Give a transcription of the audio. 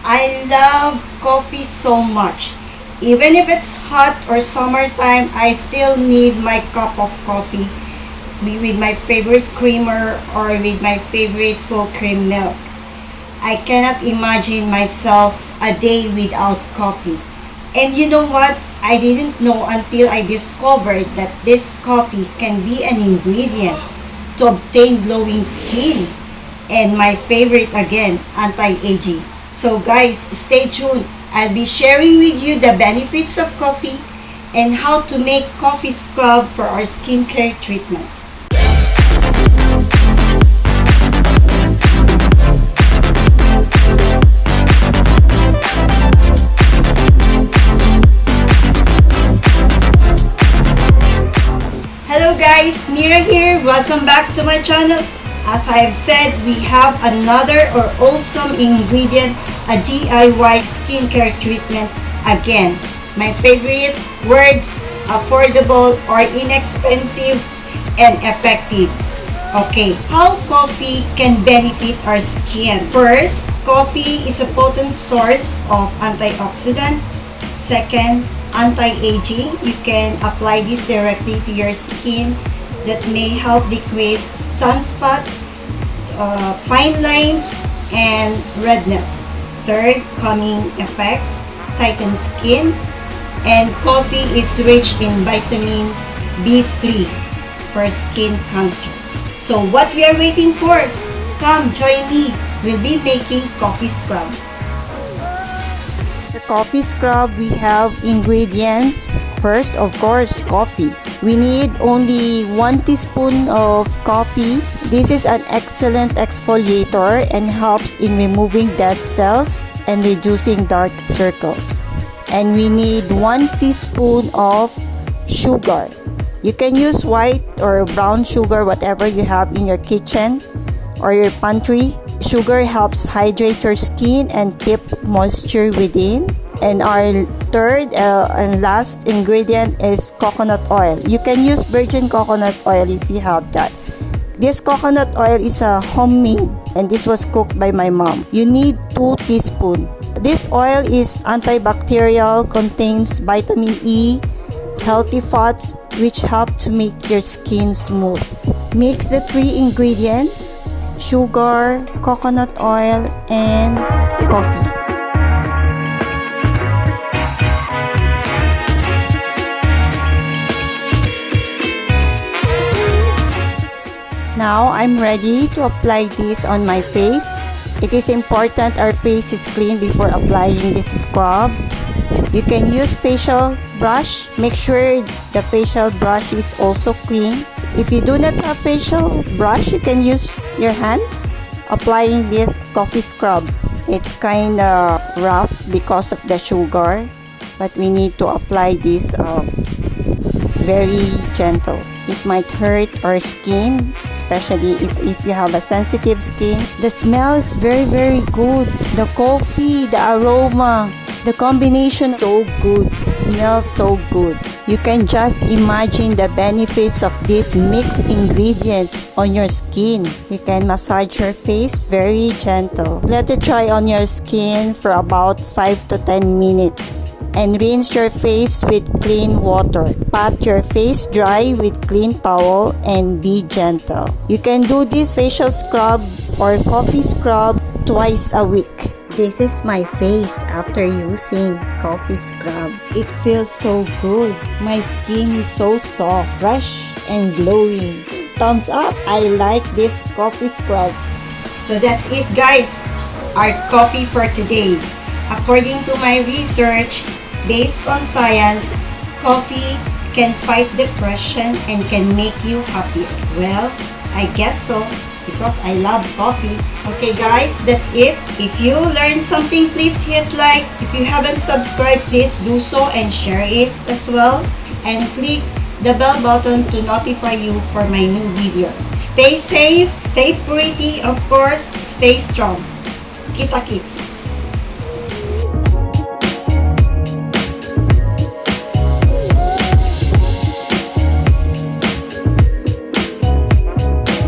I love coffee so much. Even if it's hot or summertime, I still need my cup of coffee with my favorite creamer or with my favorite full cream milk. I cannot imagine myself a day without coffee. And you know what? I didn't know until I discovered that this coffee can be an ingredient to obtain glowing skin. And my favorite again, anti-aging. So guys, stay tuned. I'll be sharing with you the benefits of coffee and how to make coffee scrub for our skincare treatment. Hello guys, Mira here. Welcome back to my channel. As I have said, we have another awesome ingredient, a DIY skincare treatment again. My favorite words, affordable or inexpensive and effective. Okay, how coffee can benefit our skin? First, coffee is a potent source of antioxidant. Second, anti-aging. You can apply this directly to your skin that may help decrease sunspots, fine lines, and redness. Third, calming effects, tighten skin, and coffee is rich in vitamin B3 for skin cancer. So what we are waiting for? Come join me. We'll be making coffee scrub. The coffee scrub, we have ingredients. First, of course, coffee. We need only 1 teaspoon of coffee. This is an excellent exfoliator and helps in removing dead cells and reducing dark circles. And we need 1 teaspoon of sugar. You can use white or brown sugar, whatever you have in your kitchen or your pantry. Sugar helps hydrate your skin and keep moisture within. And our third and last ingredient is coconut oil. You can use virgin coconut oil if you have that. This coconut oil is a homemade and this was cooked by my mom. You need 2 teaspoons. This oil is antibacterial, contains vitamin E, healthy fats which help to make your skin smooth. Mix the 3 ingredients: sugar, coconut oil, and coffee. Now I'm ready to apply this on my face. It is important our face is clean before applying this scrub. You can use facial brush. Make sure the facial brush is also clean. If you do not have facial brush, you can use your hands applying this coffee scrub. It's kind of rough because of the sugar, but we need to apply this very gentle. It might hurt our skin, especially if you have a sensitive skin. The smell is very good. The coffee, the aroma, the combination, so good. It smells so good. You can just imagine the benefits of these mixed ingredients on your skin. You can massage your face very gentle. Let it dry on your skin for about 5 to 10 minutes. And rinse your face with clean water. Pat your face dry with clean towel and be gentle. You can do this facial scrub or coffee scrub twice a week. This is my face after using coffee scrub. It feels so good. My skin is so soft, fresh, and glowing. Thumbs up! I like this coffee scrub. So that's it guys. Our coffee for today. According to my research, based on science, coffee can fight depression and can make you happier. Well, I guess so, because I love coffee. Okay guys, that's it. If you learned something, please hit like. If you haven't subscribed, please do so and share it as well. And click the bell button to notify you for my new video. Stay safe, stay pretty, of course, stay strong. Kita kits.